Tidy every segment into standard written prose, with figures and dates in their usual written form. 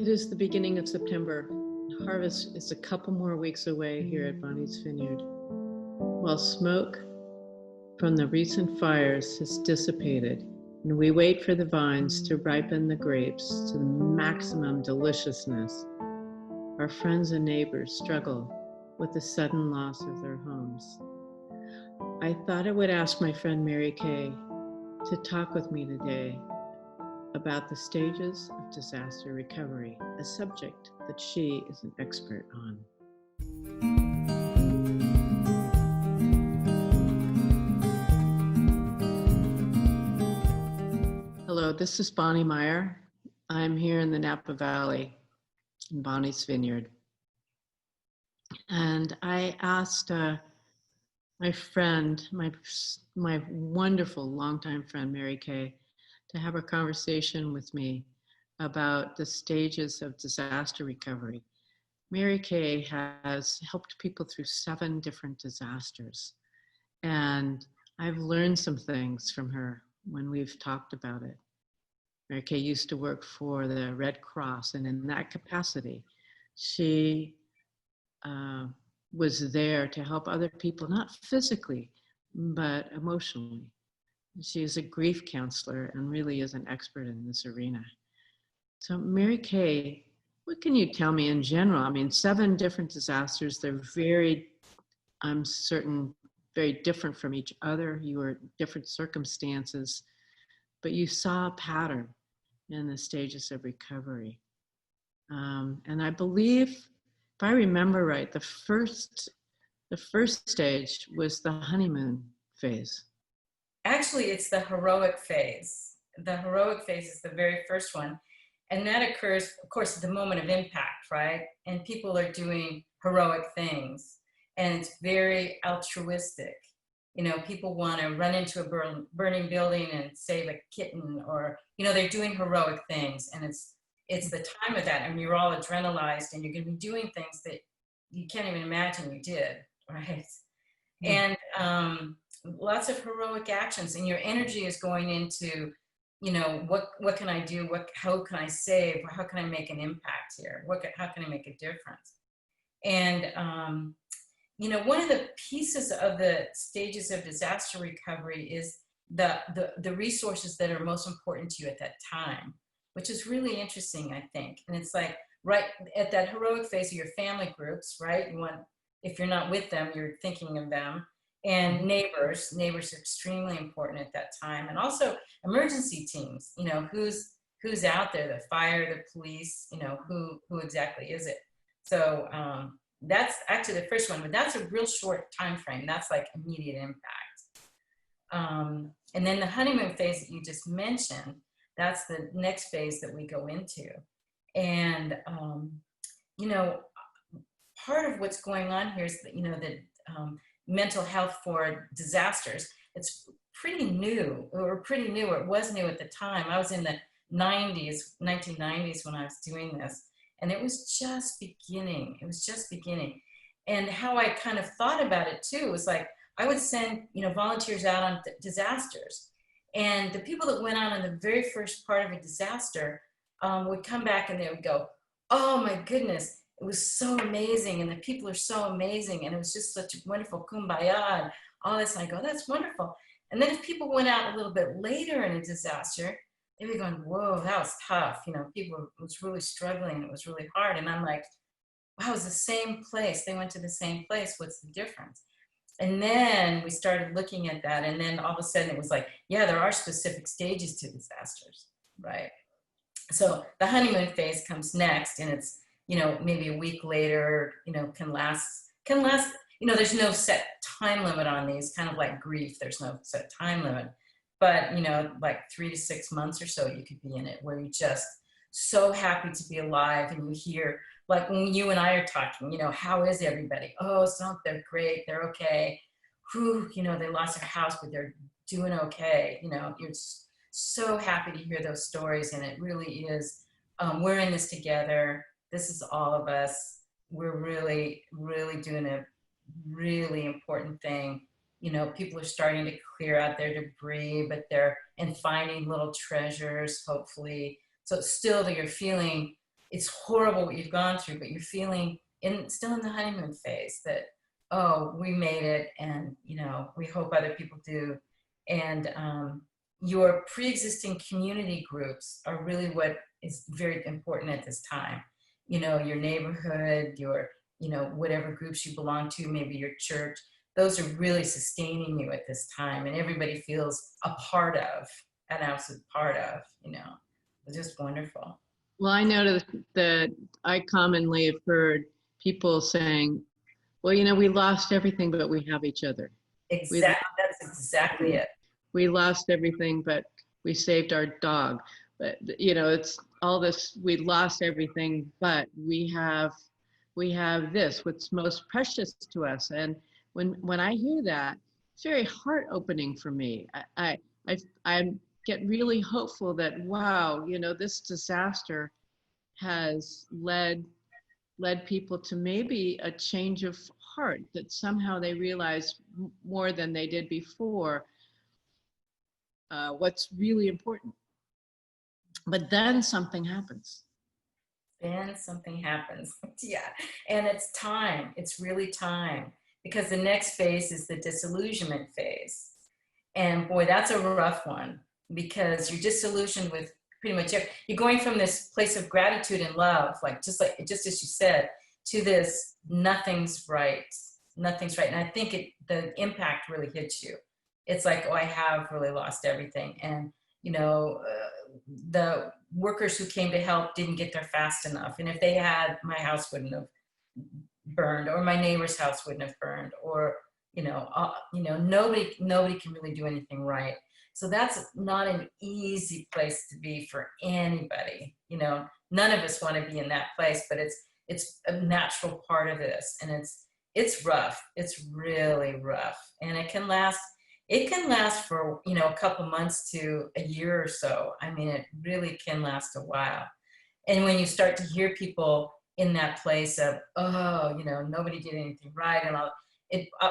It is the beginning of September. Harvest is a couple more weeks away here at Bonny's Vineyard. While smoke from the recent fires has dissipated, and we wait for the vines to ripen the grapes to the maximum deliciousness, our friends and neighbors struggle with the sudden loss of their homes. I thought I would ask my friend Mary Kay to talk with me today about the stages of disaster recovery, a subject that she is an expert on. Hello, this is Bonny Meyer. I'm here in the Napa Valley in Bonny's Vineyard. And I asked my friend, my wonderful longtime friend, Mary Kay, to have a conversation with me about the stages of disaster recovery. Mary Kay has helped people through 7 different disasters. And I've learned some things from her when we've talked about it. Mary Kay used to work for the Red Cross, and in that capacity, she was there to help other people, not physically, but emotionally. She is a grief counselor and really is an expert in this arena. So Mary Kay, what can you tell me in general? I mean, 7 different disasters. They're very, I'm certain, very different from each other. You were different circumstances, but you saw a pattern in the stages of recovery. And I believe, if I remember right, the first stage was the honeymoon phase. Actually, it's the heroic phase. The heroic phase is the very first one. And that occurs, of course, at the moment of impact, right? And people are doing heroic things. And it's very altruistic. You know, people want to run into a burning building and save a kitten, or, you know, they're doing heroic things. And it's the time of that. And you're all adrenalized and you're going to be doing things that you can't even imagine you did, right? Mm. And lots of heroic actions, and your energy is going into, you know, what can I do? How can I save? How can I make an impact here? How can I make a difference? And you know, one of the pieces of the stages of disaster recovery is the resources that are most important to you at that time, which is really interesting, I think. And it's like right at that heroic phase of your family groups, right? If you're not with them, you're thinking of them. And neighbors are extremely important at that time. And also emergency teams, you know, who's out there, the fire, the police, you know, who exactly is it? So that's actually the first one, but that's a real short time frame. That's like immediate impact. And then the honeymoon phase that you just mentioned, that's the next phase that we go into. And, you know, part of what's going on here is that, you know, that mental health for disasters, it's pretty new, or it was new at the time. I was in the 1990s when I was doing this, and it was just beginning. And how I kind of thought about it too was like, I would send, you know, volunteers out on disasters, and the people that went out on the very first part of a disaster would come back and they would go, oh my goodness, it was so amazing, and the people are so amazing, and it was just such a wonderful kumbaya and all this. And I go, that's wonderful. And then if people went out a little bit later in a disaster, they'd be going, whoa, that was tough. You know, people was really struggling. It was really hard. And I'm like, wow, it's the same place. They went to the same place. What's the difference? And then we started looking at that, and then all of a sudden it was like, yeah, there are specific stages to disasters, right? So the honeymoon phase comes next, and it's, you know, maybe a week later, you know, can last, you know, there's no set time limit on these, kind of like grief, there's no set time limit, but, you know, like 3 to 6 months or so you could be in it, where you're just so happy to be alive, and you hear, like when you and I are talking, you know, how is everybody? Oh, so they're great, they're okay. Whew, you know, they lost their house, but they're doing okay. You know, you're so happy to hear those stories, and it really is, we're in this together. This is all of us. We're really, really doing a really important thing. You know, people are starting to clear out their debris, but they're finding little treasures, hopefully. So it's still that you're feeling it's horrible what you've gone through, but you're feeling still in the honeymoon phase that, oh, we made it, and we hope other people do. And your pre-existing community groups are really what is very important at this time. Your neighborhood, your whatever groups you belong to, maybe your church, those are really sustaining you at this time, and everybody feels a part of, an absolute part of. It's just wonderful. Well, I noticed that I commonly have heard people saying, well, we lost everything, but we have each other. Exactly. That's exactly it. We lost everything, but we saved our dog. But, it's all this, we lost everything, but we have this, what's most precious to us. And when I hear that, it's very heart opening for me. I get really hopeful that, wow, this disaster has led people to maybe a change of heart, that somehow they realize more than they did before what's really important. But then something happens. Yeah. And it's time. It's really time. Because the next phase is the disillusionment phase. And boy, that's a rough one, because you're disillusioned with pretty much you're going from this place of gratitude and love, just as you said, to this nothing's right. And I think the impact really hits you. It's like, oh, I have really lost everything. And the workers who came to help didn't get there fast enough. And if they had, my house wouldn't have burned, or my neighbor's house wouldn't have burned, or nobody can really do anything right. So that's not an easy place to be for anybody. None of us want to be in that place, but it's a natural part of this, and it's rough. It's really rough, and it can last for a couple months to a year or so. I mean, it really can last a while. And when you start to hear people in that place of, oh, nobody did anything right, and all,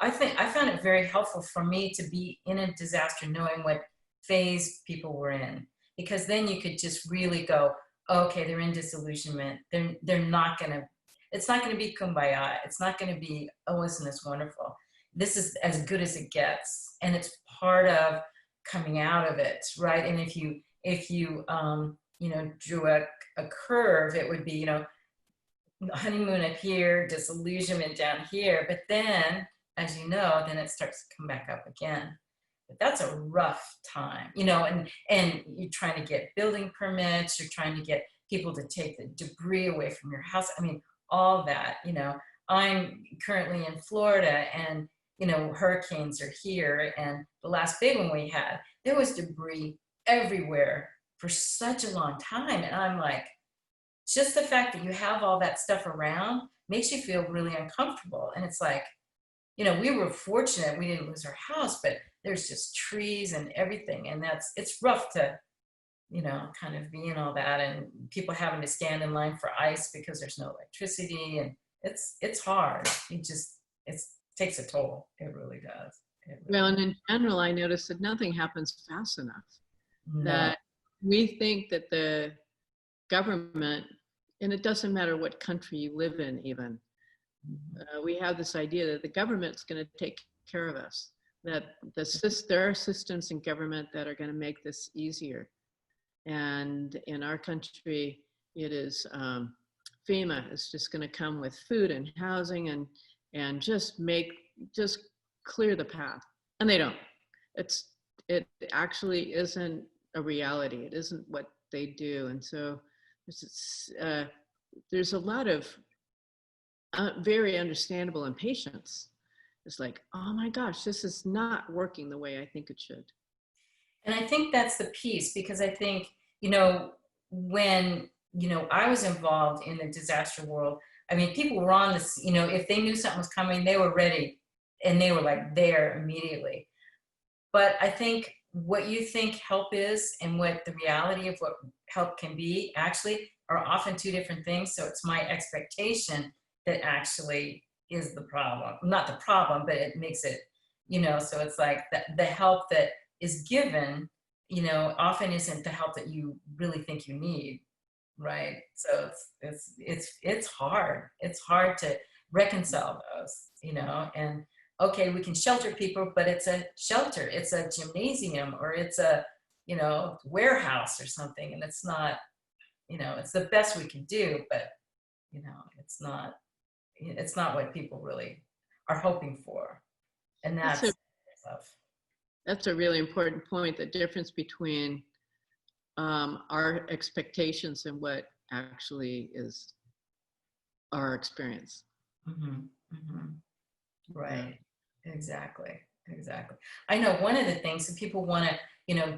I found it very helpful for me to be in a disaster knowing what phase people were in, because then you could just really go, okay, they're in disillusionment. They're not gonna. It's not gonna be kumbaya. It's not gonna be, oh, isn't this wonderful? This is as good as it gets, and it's part of coming out of it, right? And if you drew a curve, it would be honeymoon up here, disillusionment down here, but then, as then it starts to come back up again. But that's a rough time, and you're trying to get building permits, you're trying to get people to take the debris away from your house. I mean, all that. I'm currently in Florida, and hurricanes are here, and the last big one we had, there was debris everywhere for such a long time, and I'm like, just the fact that you have all that stuff around makes you feel really uncomfortable. And it's like, we were fortunate we didn't lose our house, but there's just trees and everything, and it's rough to kind of be in all that, and people having to stand in line for ice because there's no electricity, and it's hard. It takes a toll. It really does. Well, and in general, I noticed that nothing happens fast enough. No. That we think that the government, and it doesn't matter what country you live in even, we have this idea that the government's going to take care of us, that there are systems in government that are going to make this easier. And in our country, it is FEMA is just going to come with food and housing and just clear the path. And they don't. It actually isn't a reality. It isn't what they do. And so there's a lot of very understandable impatience. It's like, oh my gosh, this is not working the way I think it should. And I think that's the piece, because I think, when, I was involved in the disaster world, I mean, people were on this, if they knew something was coming, they were ready, and they were like there immediately. But I think what you think help is, and what the reality of what help can be actually are often two different things. So it's my expectation that actually is the problem. Not the problem, but it makes it, so it's like the help that is given, often isn't the help that you really think you need. right? So it's hard. It's hard to reconcile those, and okay, we can shelter people, but it's a shelter, it's a gymnasium, or it's a, warehouse or something, and it's not, it's the best we can do, but it's not what people really are hoping for. And That's a, that's tough. that's a really important point, the difference between our expectations and what actually is our experience. Mm-hmm. Mm-hmm. Right. Yeah. Exactly. I know one of the things that people want to,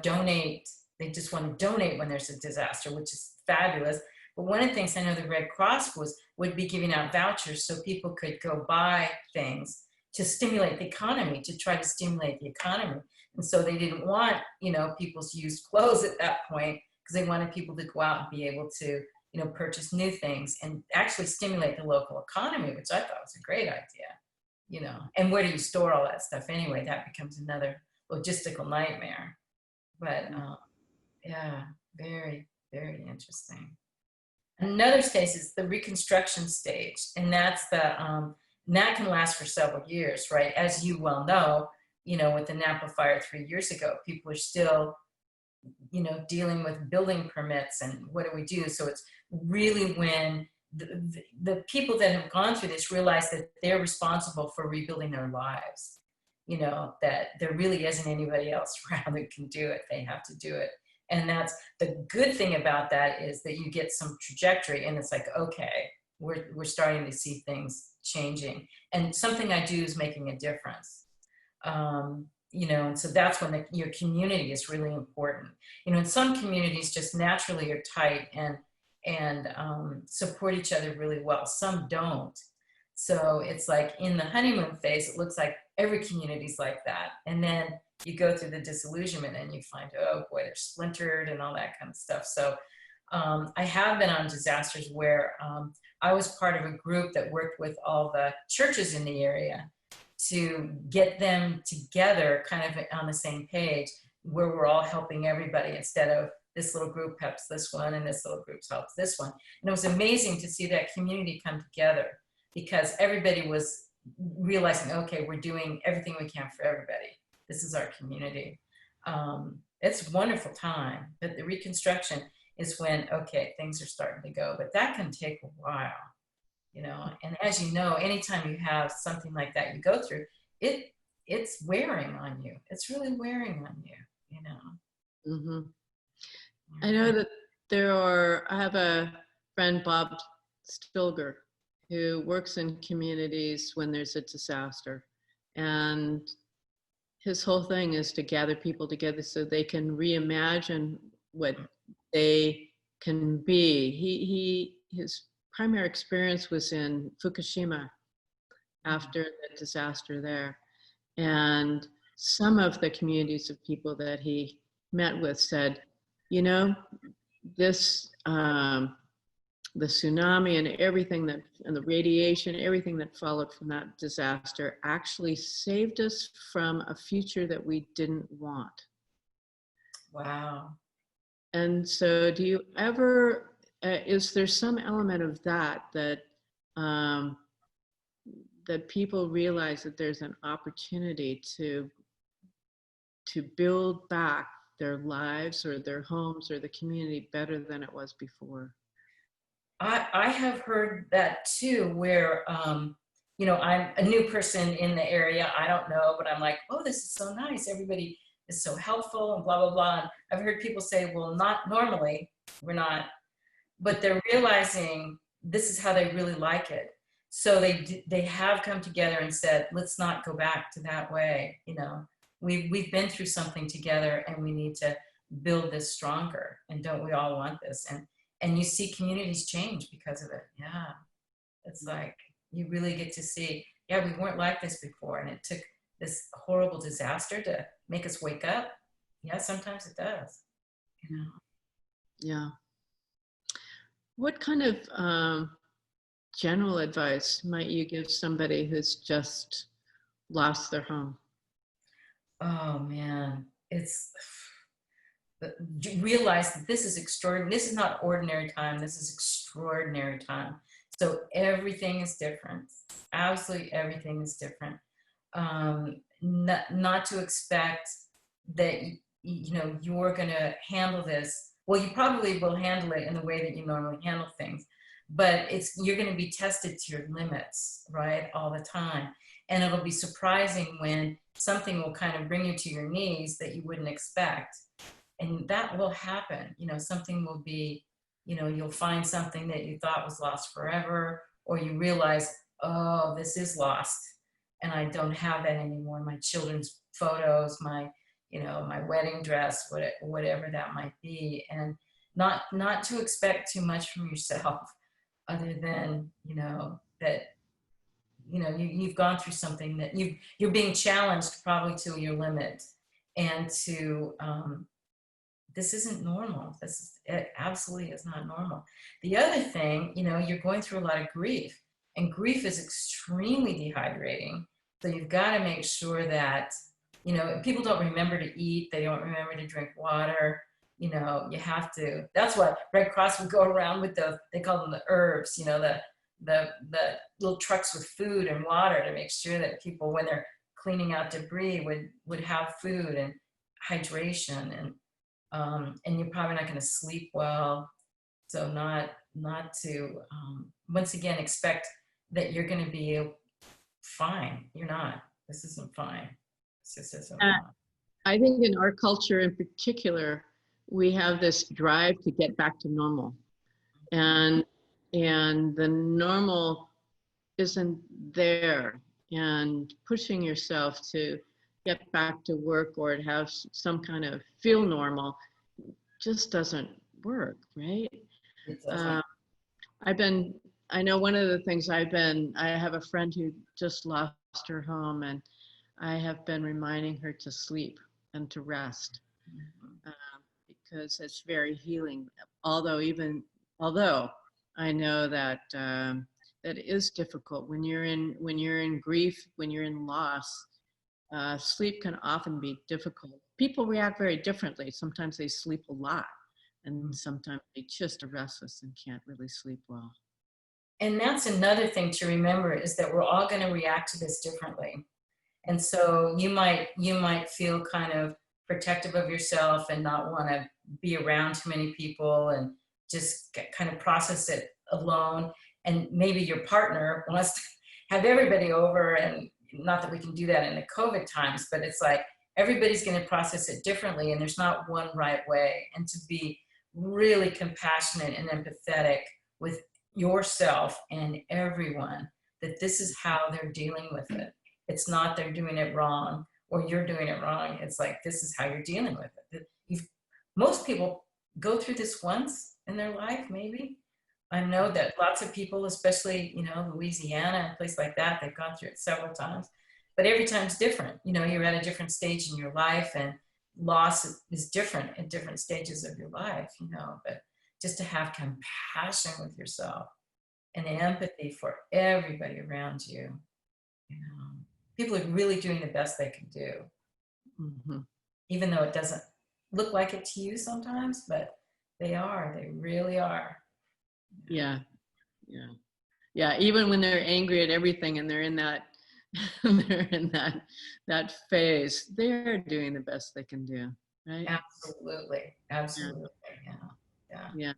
donate, they just want to donate when there's a disaster, which is fabulous. But one of the things I know the Red Cross would be giving out vouchers so people could go buy things to stimulate the economy, to try to stimulate the economy. And so they didn't want, people's used clothes at that point, because they wanted people to go out and be able to, purchase new things and actually stimulate the local economy, which I thought was a great idea, and where do you store all that stuff anyway? That becomes another logistical nightmare. But yeah, very, very interesting. Another stage is the Reconstruction stage, and that's and that can last for several years, right? As you well know, with the Napa fire 3 years ago, people are still, dealing with building permits and what do we do? So it's really when the people that have gone through this realize that they're responsible for rebuilding their lives, that there really isn't anybody else around that can do it. They have to do it. And that's the good thing about that, is that you get some trajectory, and it's like, okay, we're starting to see things changing, and something I do is making a difference. And so that's when your community is really important. In some communities just naturally are tight and support each other really well. Some don't. So it's like in the honeymoon phase, it looks like every community's like that. And then you go through the disillusionment and you find, oh boy, they're splintered and all that kind of stuff. So I have been on disasters where I was part of a group that worked with all the churches in the area to get them together kind of on the same page, where we're all helping everybody instead of this little group helps this one and this little group helps this one. And it was amazing to see that community come together, because everybody was realizing, okay, we're doing everything we can for everybody. This is our community. It's a wonderful time, but the Reconstruction is when, okay, things are starting to go, but that can take a while. And as you know, anytime you have something like that you go through, it's wearing on you. It's really wearing on you, Mm-hmm. I know that I have a friend, Bob Stilger, who works in communities when there's a disaster. And his whole thing is to gather people together so they can reimagine what they can be. His primary experience was in Fukushima after the disaster there. And some of the communities of people that he met with said, this, the tsunami and everything and the radiation, everything that followed from that disaster actually saved us from a future that we didn't want. Wow. And so do you ever, is there some element of that people realize that there's an opportunity to build back their lives or their homes or the community better than it was before? I have heard that too, where, I'm a new person in the area. I don't know, but I'm like, oh, this is so nice. Everybody is so helpful and blah, blah, blah. And I've heard people say, well, not normally, we're not, but they're realizing this is how they really like it. So they have come together and said, let's not go back to that way. We've been through something together and we need to build this stronger. And don't we all want this? And you see communities change because of it. Yeah. It's like, you really get to see, yeah, we weren't like this before. And it took this horrible disaster to make us wake up. Yeah, sometimes it does. Yeah. What kind of general advice might you give somebody who's just lost their home? Oh man, it's realize that this is extraordinary. This is not ordinary time. This is extraordinary time. So everything is different. Absolutely everything is different. Not to expect that, you know, you're going to handle this. Well, you probably will handle it in the way that you normally handle things, but you're going to be tested to your limits, right, all the time. And it'll be surprising when something will kind of bring you to your knees that you wouldn't expect. And that will happen. You know, something will be, you know, you'll find something that you thought was lost forever, or you realize, oh, this is lost and I don't have that anymore. My children's photos, my, you know, my wedding dress, whatever that might be. And not to expect too much from yourself other than, you know, that, you know, you've gone through something that you're being challenged probably to your limit, and to, this isn't normal. It absolutely is not normal. The other thing, you know, you're going through a lot of grief, and grief is extremely dehydrating. So you've got to make sure that, you know, people don't remember to eat. They don't remember to drink water. You know, you have to, that's what Red Cross would go around with they call them the herbs, you know, the little trucks with food and water to make sure that people, when they're cleaning out debris, would have food and hydration. And you're probably not going to sleep well. So not to, once again, expect that you're going to be fine. You're not. This isn't fine. This isn't fine. I think in our culture in particular, we have this drive to get back to normal. And the normal isn't there. And pushing yourself to get back to work or to have some kind of feel normal just doesn't work, right? It doesn't. I know one of the things I have a friend who just lost her home, and I have been reminding her to sleep and to rest, because it's very healing. Although I know that that is difficult when you're in grief, when you're in loss. Sleep can often be difficult. People react very differently. Sometimes they sleep a lot, and sometimes they just are restless and can't really sleep well. And that's another thing to remember, is that we're all going to react to this differently. And so you might feel kind of protective of yourself and not want to be around too many people and just kind of process it alone. And maybe your partner wants to have everybody over, and not that we can do that in the COVID times, but it's like everybody's going to process it differently, and there's not one right way. And to be really compassionate and empathetic with yourself and everyone, that this is how they're dealing with it. It's not they're doing it wrong or you're doing it wrong. It's like, this is how you're dealing with it. Most people go through this once in their life, maybe. I know that lots of people, especially, you know, Louisiana and a place like that, they've gone through it several times, but every time's different. You know, you're at a different stage in your life, and loss is different at different stages of your life, you know, but just to have compassion with yourself and empathy for everybody around you. You know, people are really doing the best they can do, even though it doesn't look like it to you sometimes, but they really are. Yeah. Even when they're angry at everything and they're in that that phase, they're doing the best they can do, right? Absolutely. Yeah.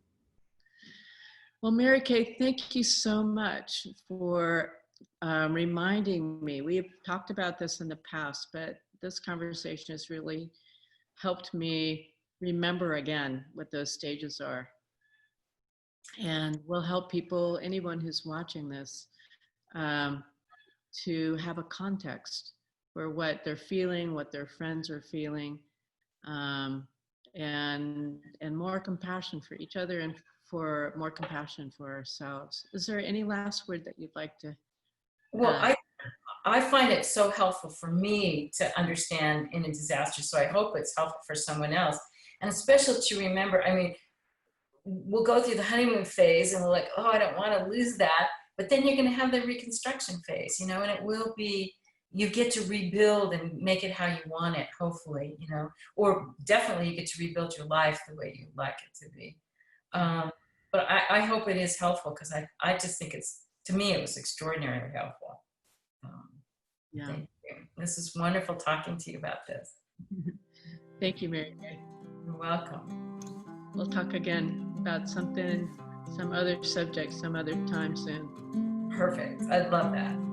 Well, Mary Kay, thank you so much for reminding me. We've talked about this in the past, but this conversation has really helped me remember again what those stages are, and will help people, anyone who's watching this, to have a context for what they're feeling, what their friends are feeling, and more compassion for each other, and for more compassion for ourselves. Is there any last word that you'd like to? Well, I find it so helpful for me to understand in a disaster, so I hope it's helpful for someone else. And especially to remember, I mean, we'll go through the honeymoon phase and we're like, oh, I don't want to lose that. But then you're going to have the reconstruction phase, you know, and it will be you get to rebuild and make it how you want it, hopefully, you know, or definitely you get to rebuild your life the way you like it to be. But I hope it is helpful, because I just think to me, it was extraordinarily helpful. Yeah. Thank you. This is wonderful talking to you about this. Thank you, Mary Kay. You're welcome. We'll talk again about some other subject, some other time soon. Perfect. I'd love that.